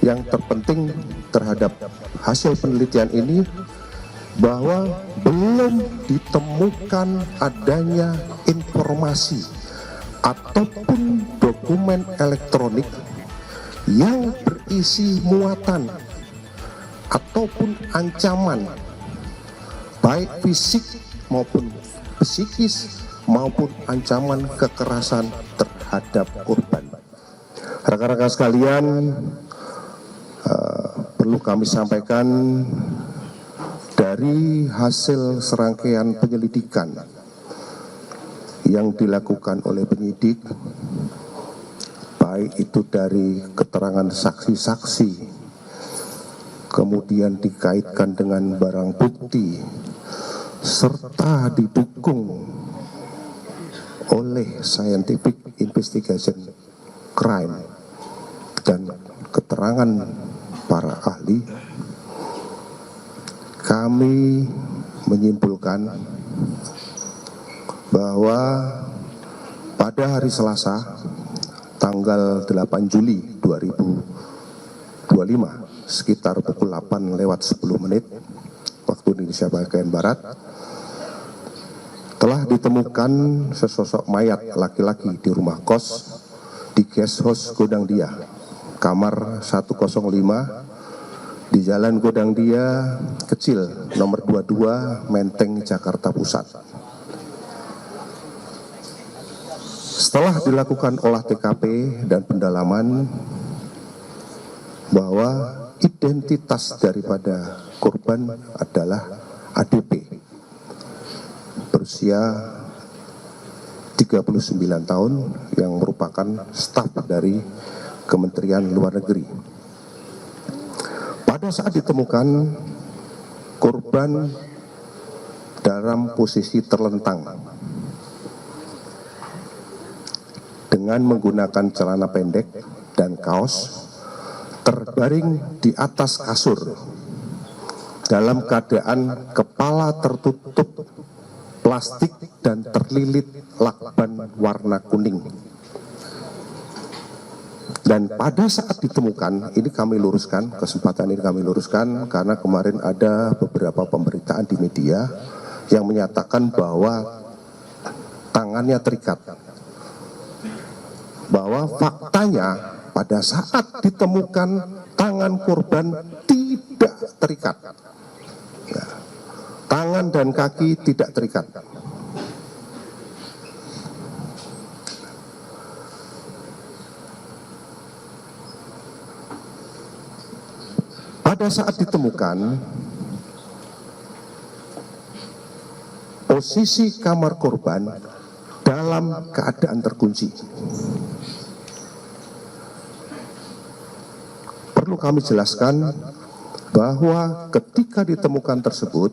yang terpenting terhadap hasil penelitian ini bahwa belum ditemukan adanya informasi ataupun dokumen elektronik yang berisi muatan ataupun ancaman baik fisik maupun psikis maupun ancaman kekerasan terhadap korban. Rekan-rekan sekalian, perlu kami sampaikan dari hasil serangkaian penyelidikan yang dilakukan oleh penyidik, baik itu dari keterangan saksi-saksi, kemudian dikaitkan dengan barang bukti, serta didukung oleh scientific investigation crime dan keterangan para ahli, kami menyimpulkan bahwa pada hari Selasa tanggal 8 Juli 2025 sekitar pukul 8:10 waktu Indonesia bagian Barat telah ditemukan sesosok mayat laki-laki di rumah kos di guest house Godang Dia, kamar 105 di Jalan Godang Dia Kecil nomor 22 Menteng, Jakarta Pusat. Setelah dilakukan olah TKP dan pendalaman bahwa identitas daripada korban adalah ADP berusia 39 tahun yang merupakan staf dari Kementerian Luar Negeri. Pada saat ditemukan, korban dalam posisi terlentang dengan menggunakan celana pendek dan kaos, terbaring di atas kasur dalam keadaan kepala tertutup plastik dan terlilit lakban warna kuning. Dan pada saat ditemukan, ini kami luruskan, kesempatan ini kami luruskan karena kemarin ada beberapa pemberitaan di media yang menyatakan bahwa tangannya terikat. Bahwa faktanya pada saat ditemukan tangan korban tidak terikat. Ya, tangan dan kaki tidak terikat. Pada saat ditemukan, posisi kamar korban dalam keadaan terkunci. Perlu kami jelaskan bahwa ketika ditemukan tersebut,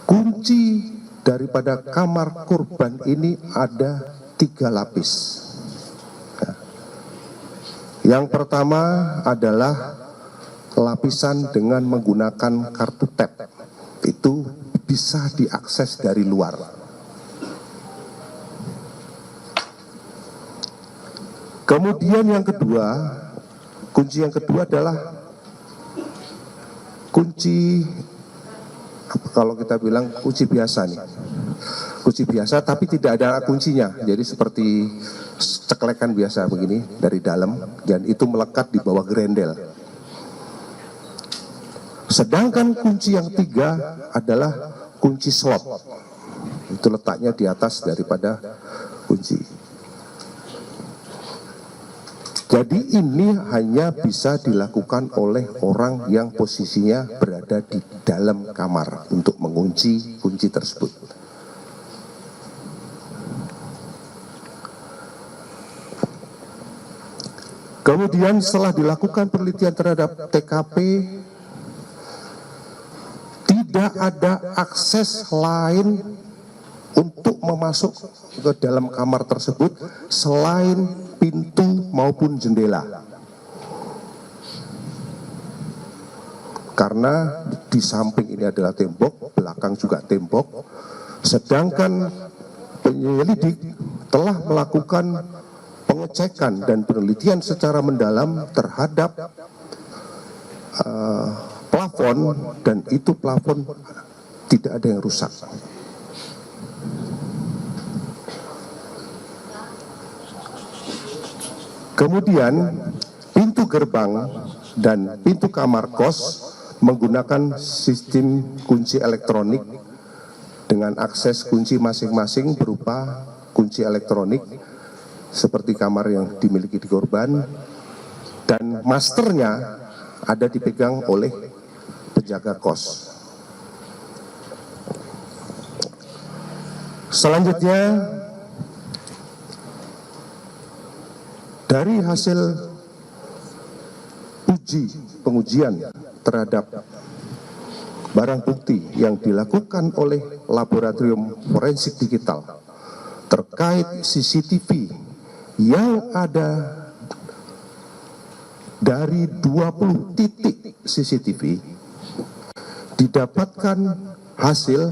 kunci daripada kamar korban ini ada 3 lapis. Yang pertama adalah lapisan dengan menggunakan kartu tap, itu bisa diakses dari luar. Kemudian yang kedua, kunci yang kedua adalah kunci, kalau kita bilang kunci biasa nih, kunci biasa tapi tidak ada kuncinya, jadi seperti ceklekan biasa begini dari dalam, dan itu melekat di bawah grendel. Sedangkan kunci yang 3 adalah kunci slot, itu letaknya di atas daripada kunci. Jadi ini hanya bisa dilakukan oleh orang yang posisinya berada di dalam kamar untuk mengunci kunci tersebut. Kemudian setelah dilakukan penelitian terhadap TKP, tidak ada akses lain untuk memasuk ke dalam kamar tersebut selain pintu maupun jendela. Karena di samping ini adalah tembok, belakang juga tembok, sedangkan penyelidik telah melakukan pengecekan dan penelitian secara mendalam terhadap plafon, dan itu plafon tidak ada yang rusak. Kemudian pintu gerbang dan pintu kamar kos menggunakan sistem kunci elektronik dengan akses kunci masing-masing berupa kunci elektronik seperti kamar yang dimiliki di korban, dan masternya ada dipegang oleh penjaga kos. Selanjutnya, dari hasil pengujian terhadap barang bukti yang dilakukan oleh laboratorium forensik digital terkait CCTV yang ada dari 20 titik CCTV, didapatkan hasil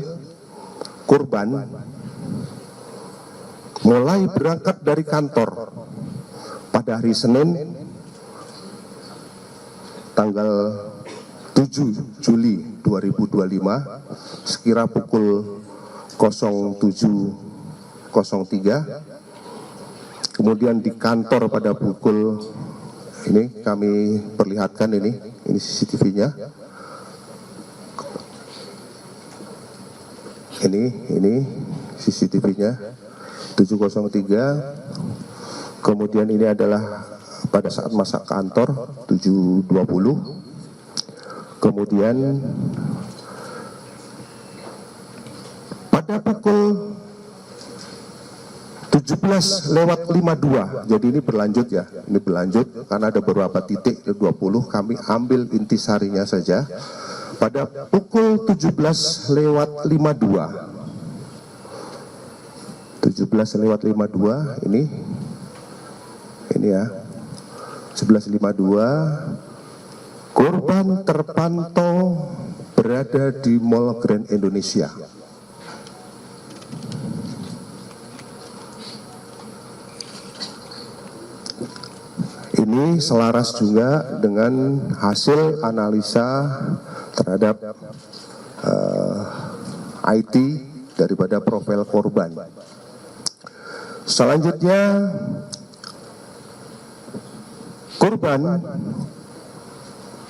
korban mulai berangkat dari kantor pada hari Senin tanggal 7 Juli 2025 sekira pukul 07.03, kemudian di kantor pada pukul, ini kami perlihatkan, ini CCTV-nya, ini CCTV-nya 7.03, kemudian ini adalah pada saat masa kantor 7.20, kemudian pada pukul 17:52, jadi ini berlanjut ya, ini berlanjut karena ada beberapa titik 20, kami ambil intisarinya saja. Pada pukul 17:52 ini ya, 11:52 korban terpantau berada di Mall Grand Indonesia. Ini selaras juga dengan hasil analisa terhadap IT daripada profil korban. Selanjutnya, korban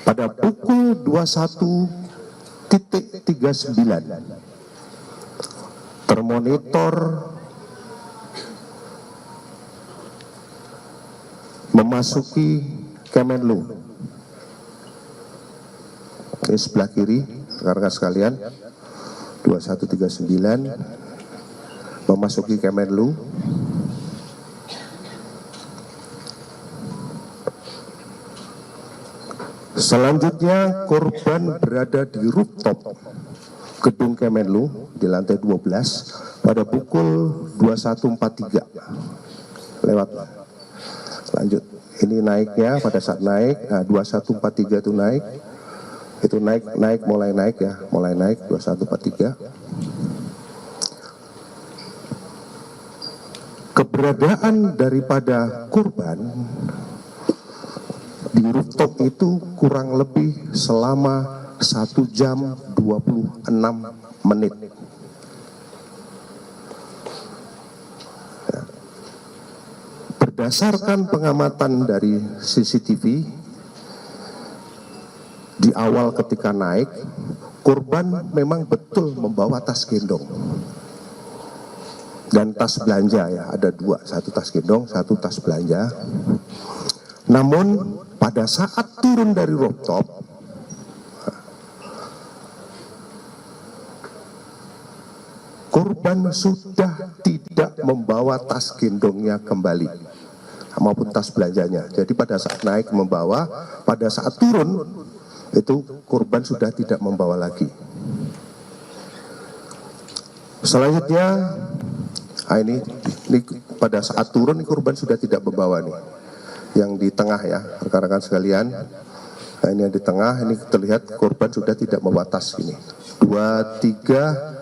pada pukul 21.39 termonitor memasuki Kemenlu. Ini sebelah kiri, rekan-rekan sekalian, 21.39 memasuki Kemenlu. Selanjutnya, korban berada di rooftop gedung Kemenlu di lantai 12 pada pukul 21.43 lewat. Lanjut, ini naiknya pada saat naik, nah 21.43 itu naik, mulai naik 21.43. Keberadaan daripada korban di rooftop itu kurang lebih selama 1 jam 26 menit. Berdasarkan pengamatan dari CCTV, di awal ketika naik, korban memang betul membawa tas gendong dan tas belanja ya, ada dua, satu tas gendong, satu tas belanja. Namun pada saat turun dari rooftop, korban sudah tidak membawa tas gendongnya kembali maupun tas belanjanya. Jadi pada saat naik membawa, pada saat turun itu korban sudah tidak membawa lagi. Selanjutnya, ini pada saat turun korban sudah tidak membawa nih. Yang di tengah ya, rekan-rekan sekalian. Nah, ini yang di tengah, ini terlihat korban sudah tidak membawa tas ini. 23.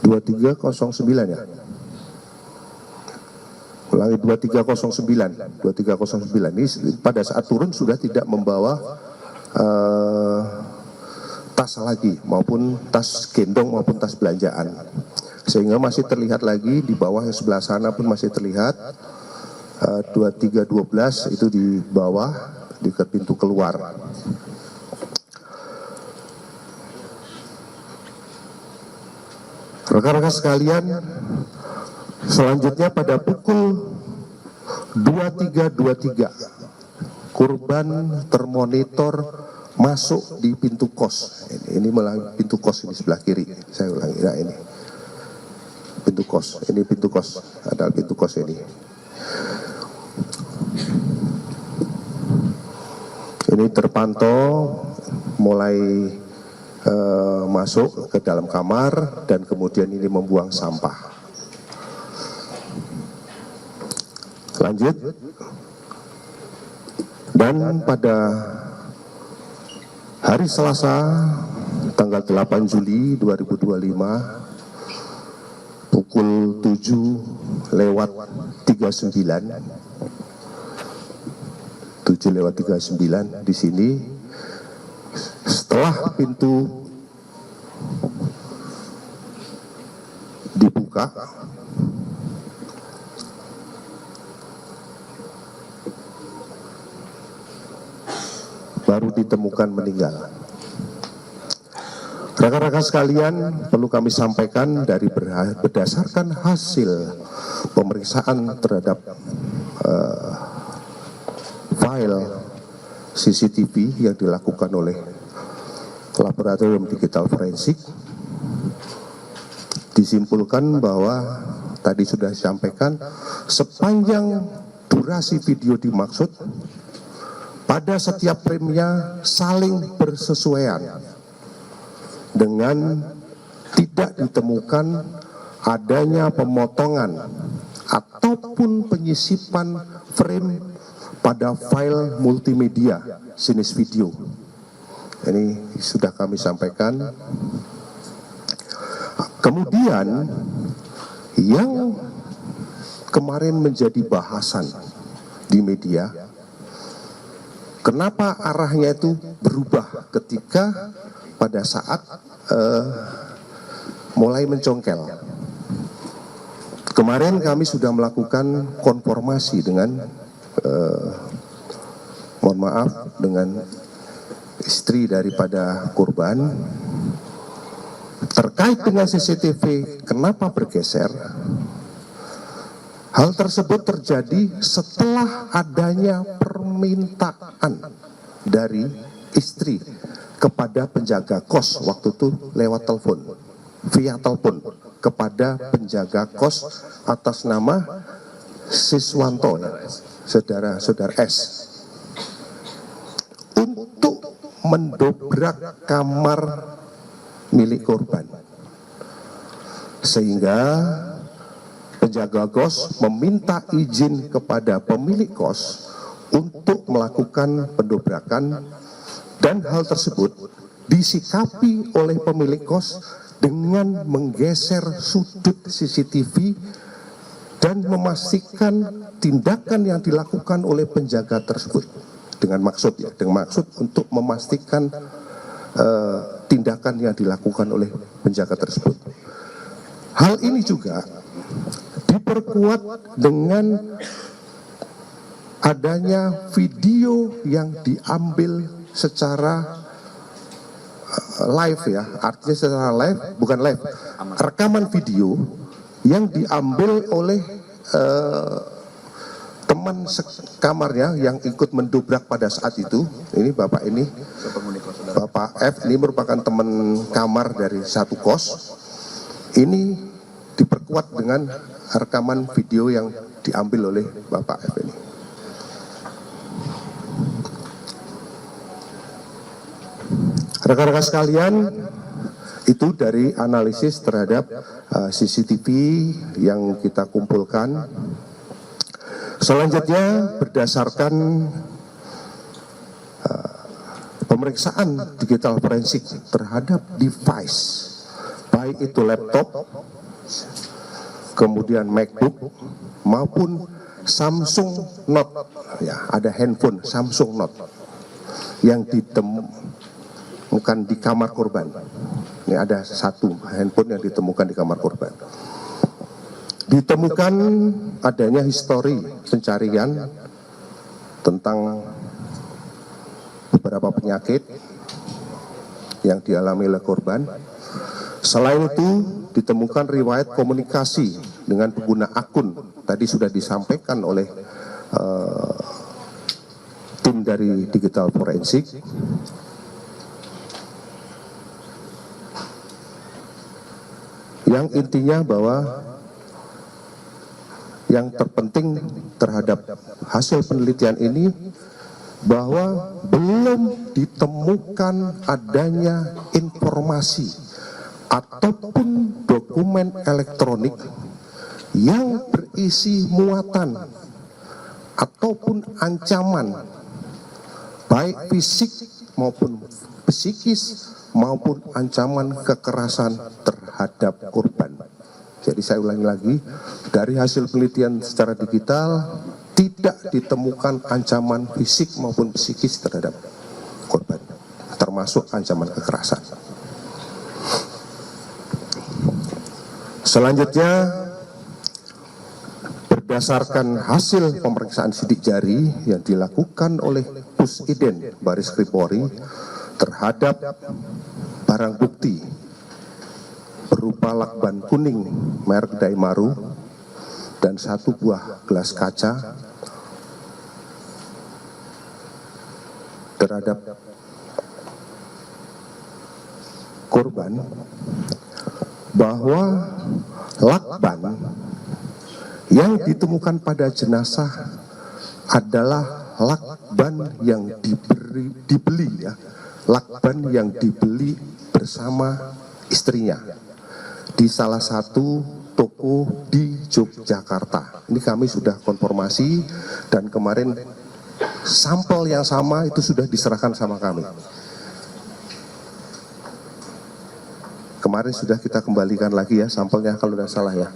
2309 ya. Ulangi 2309 ini pada saat turun sudah tidak membawa tas lagi, maupun tas gendong maupun tas belanjaan, sehingga masih terlihat lagi di bawah yang sebelah sana pun masih terlihat 2312 itu di bawah di pintu keluar. Rekan-rekan sekalian, selanjutnya pada pukul 23.23 korban termonitor masuk di pintu kos. Ini malah pintu kos ini sebelah kiri. Saya ulangi, nah ini pintu kos. Ini pintu kos, adalah pintu kos ini. Ini terpantau mulai masuk ke dalam kamar dan kemudian ini membuang sampah. Lanjut. Dan pada hari Selasa tanggal 8 Juli 2025 pukul 7:39 di sini, setelah pintu dibuka, baru ditemukan meninggal. Rekan-rekan sekalian, perlu kami sampaikan dari berdasarkan hasil pemeriksaan terhadap file CCTV yang dilakukan oleh Laboratorium Digital Forensik, disimpulkan bahwa tadi sudah disampaikan sepanjang durasi video dimaksud, pada setiap frame-nya saling bersesuaian dengan tidak ditemukan adanya pemotongan ataupun penyisipan frame pada file multimedia jenis video. Ini sudah kami sampaikan. Kemudian yang kemarin menjadi bahasan di media, kenapa arahnya itu berubah ketika pada saat mulai mencongkel. Kemarin kami sudah melakukan konfirmasi dengan mohon maaf, dengan istri daripada korban terkait dengan CCTV kenapa bergeser. Hal tersebut terjadi setelah adanya permintaan dari istri kepada penjaga kos waktu itu lewat telepon, via telepon kepada penjaga kos atas nama Siswanto, saudara S, untuk mendobrak kamar milik korban, sehingga penjaga kos meminta izin kepada pemilik kos untuk melakukan pendobrakan, dan hal tersebut disikapi oleh pemilik kos dengan menggeser sudut CCTV dan memastikan tindakan yang dilakukan oleh penjaga tersebut dengan maksud untuk memastikan tindakan yang dilakukan oleh penjaga tersebut. Hal ini juga diperkuat dengan adanya video yang diambil secara live ya, artinya secara live, bukan live, rekaman video yang diambil oleh teman sekamarnya yang ikut mendobrak pada saat itu. Ini Bapak ini, Bapak F, ini merupakan teman kamar dari satu kos. Ini diperkuat dengan rekaman video yang diambil oleh Bapak F ini. Rekan-rekan sekalian, itu dari analisis terhadap CCTV yang kita kumpulkan. Selanjutnya berdasarkan pemeriksaan digital forensik terhadap device, baik itu laptop kemudian MacBook, maupun Samsung Note. Ya, ada handphone Samsung Note yang ditemukan di kamar korban. Ini ada satu handphone yang ditemukan di kamar korban. Ditemukan adanya histori pencarian tentang beberapa penyakit yang dialami oleh korban. Selain itu, ditemukan riwayat komunikasi dengan pengguna akun. Tadi sudah disampaikan oleh tim dari digital forensik. Yang intinya bahwa yang terpenting terhadap hasil penelitian ini bahwa belum ditemukan adanya informasi ataupun dokumen elektronik yang berisi muatan ataupun ancaman baik fisik maupun psikis maupun ancaman kekerasan terhadap korban. Jadi saya ulangi lagi, dari hasil penelitian secara digital tidak ditemukan ancaman fisik maupun psikis terhadap korban, termasuk ancaman kekerasan. Selanjutnya, berdasarkan hasil pemeriksaan sidik jari yang dilakukan oleh Pusiden Baris Krim Polri terhadap barang bukti berupa lakban kuning merek Daimaru dan satu buah gelas kaca terhadap korban, bahwa lakban yang ditemukan pada jenazah adalah lakban yang dibeli ya, lakban yang dibeli bersama istrinya di salah satu toko di Yogyakarta. Ini kami sudah konfirmasi dan kemarin sampel yang sama itu sudah diserahkan sama kami. Kemarin sudah kita kembalikan lagi ya sampelnya kalau tidak salah ya.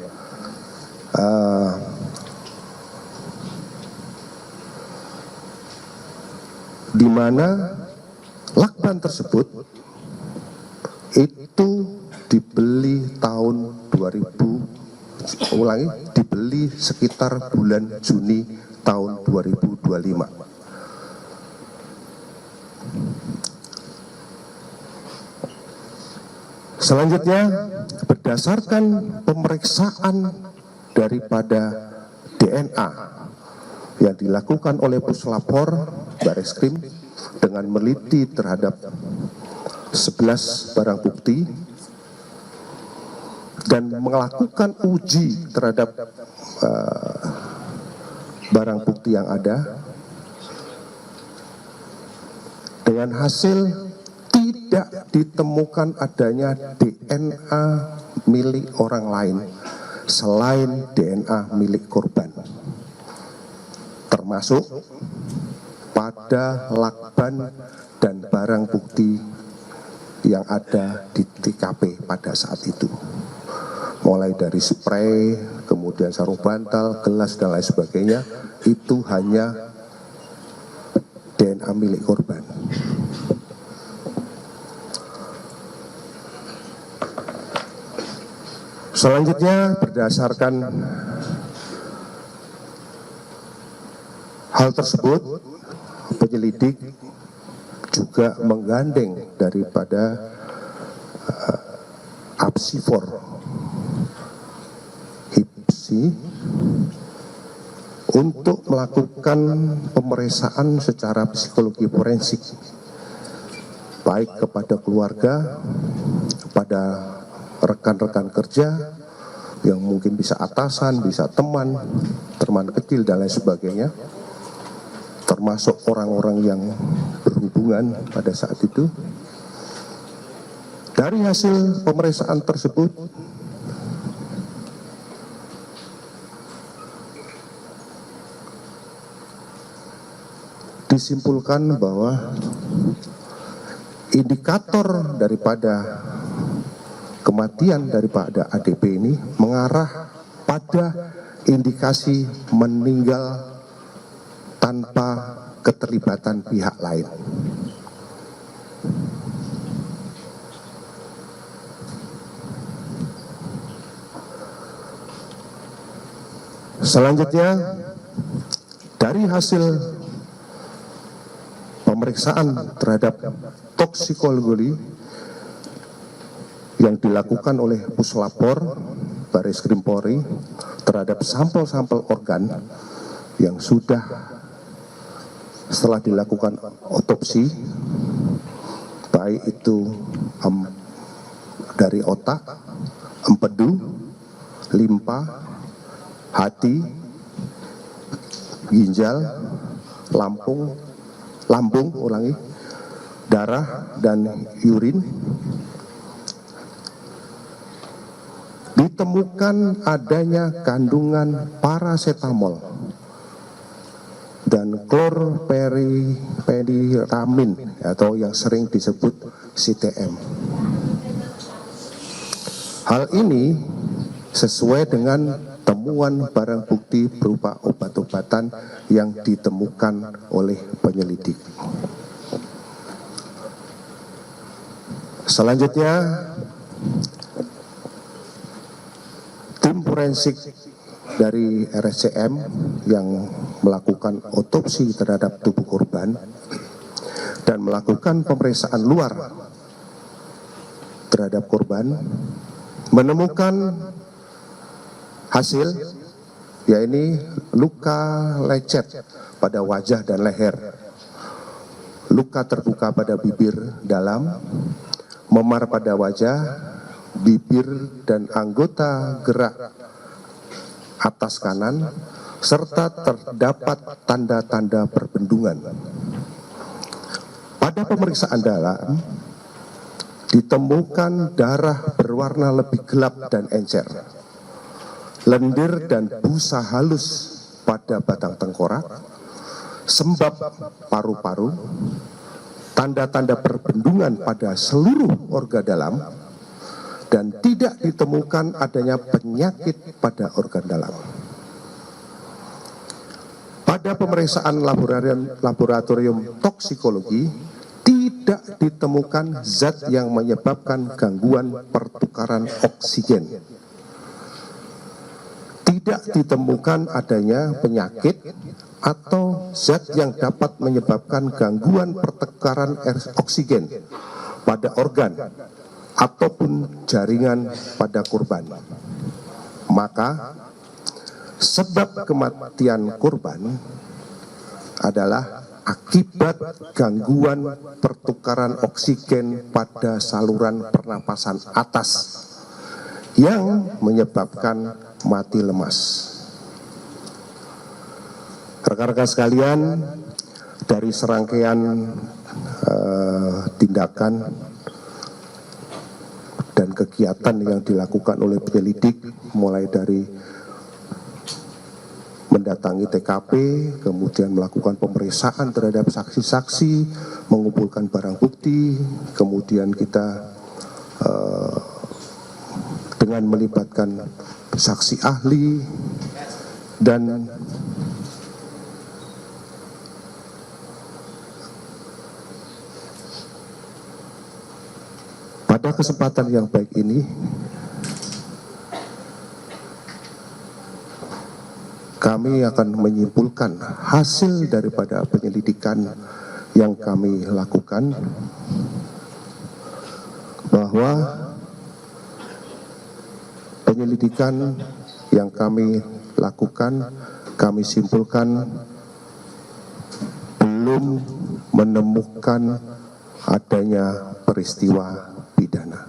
Di mana lakban tersebut itu dibeli tahun 2000, dibeli sekitar bulan Juni tahun 2025. Selanjutnya, berdasarkan pemeriksaan daripada DNA yang dilakukan oleh Puslapor Baris Krim dengan meneliti terhadap 11 barang bukti dan melakukan uji terhadap barang bukti yang ada, dengan hasil tidak ditemukan adanya DNA milik orang lain selain DNA milik korban, termasuk pada lakban dan barang bukti yang ada di TKP pada saat itu, mulai dari spray, kemudian sarung bantal, gelas dan lain sebagainya, itu hanya DNA milik korban. Selanjutnya, berdasarkan hal tersebut, penyelidik juga menggandeng daripada Apsifor HIPSI untuk melakukan pemeriksaan secara psikologi forensik, baik kepada keluarga, kepada rekan-rekan kerja yang mungkin bisa atasan, bisa teman kecil dan lain sebagainya, termasuk orang-orang yang berhubungan pada saat itu. Dari hasil pemeriksaan tersebut, disimpulkan bahwa indikator daripada kematian daripada ADP ini mengarah pada indikasi meninggal tanpa keterlibatan pihak lain. Selanjutnya, dari hasil pemeriksaan terhadap toksikologi yang dilakukan oleh Puslapor Bareskrim Polri terhadap sampel-sampel organ yang sudah setelah dilakukan otopsi, baik itu dari otak, empedu, limpa, hati, ginjal, lambung, darah, dan urin, ditemukan adanya kandungan parasetamol dan klorpheniramin atau yang sering disebut CTM. Hal ini sesuai dengan temuan barang bukti berupa obat-obatan yang ditemukan oleh penyelidik. Selanjutnya, tim forensik dari RSCM yang melakukan otopsi terhadap tubuh korban dan melakukan pemeriksaan luar terhadap korban menemukan hasil, yaitu luka lecet pada wajah dan leher, luka terbuka pada bibir dalam, memar pada wajah, bibir dan anggota gerak atas kanan, serta terdapat tanda-tanda perbendungan. Pada pemeriksaan dalam, ditemukan darah berwarna lebih gelap dan encer, lendir dan busa halus pada batang tengkorak, sembab paru-paru, tanda-tanda perbendungan pada seluruh organ dalam, dan tidak ditemukan adanya penyakit pada organ dalam. Pada pemeriksaan laboratorium toksikologi, tidak ditemukan zat yang menyebabkan gangguan pertukaran oksigen. Tidak ditemukan adanya penyakit atau zat yang dapat menyebabkan gangguan pertukaran oksigen pada organ ataupun jaringan pada korban. Maka sebab kematian korban adalah akibat gangguan pertukaran oksigen pada saluran pernapasan atas yang menyebabkan mati lemas. Rekan-rekan sekalian, dari serangkaian tindakan dan kegiatan yang dilakukan oleh penyelidik, mulai dari mendatangi TKP, kemudian melakukan pemeriksaan terhadap saksi-saksi, mengumpulkan barang bukti, kemudian kita dengan melibatkan saksi ahli, dan pada kesempatan yang baik ini kami akan menyimpulkan hasil daripada penyelidikan yang kami lakukan, bahwa penyelidikan yang kami lakukan, kami simpulkan belum menemukan adanya peristiwa pidana.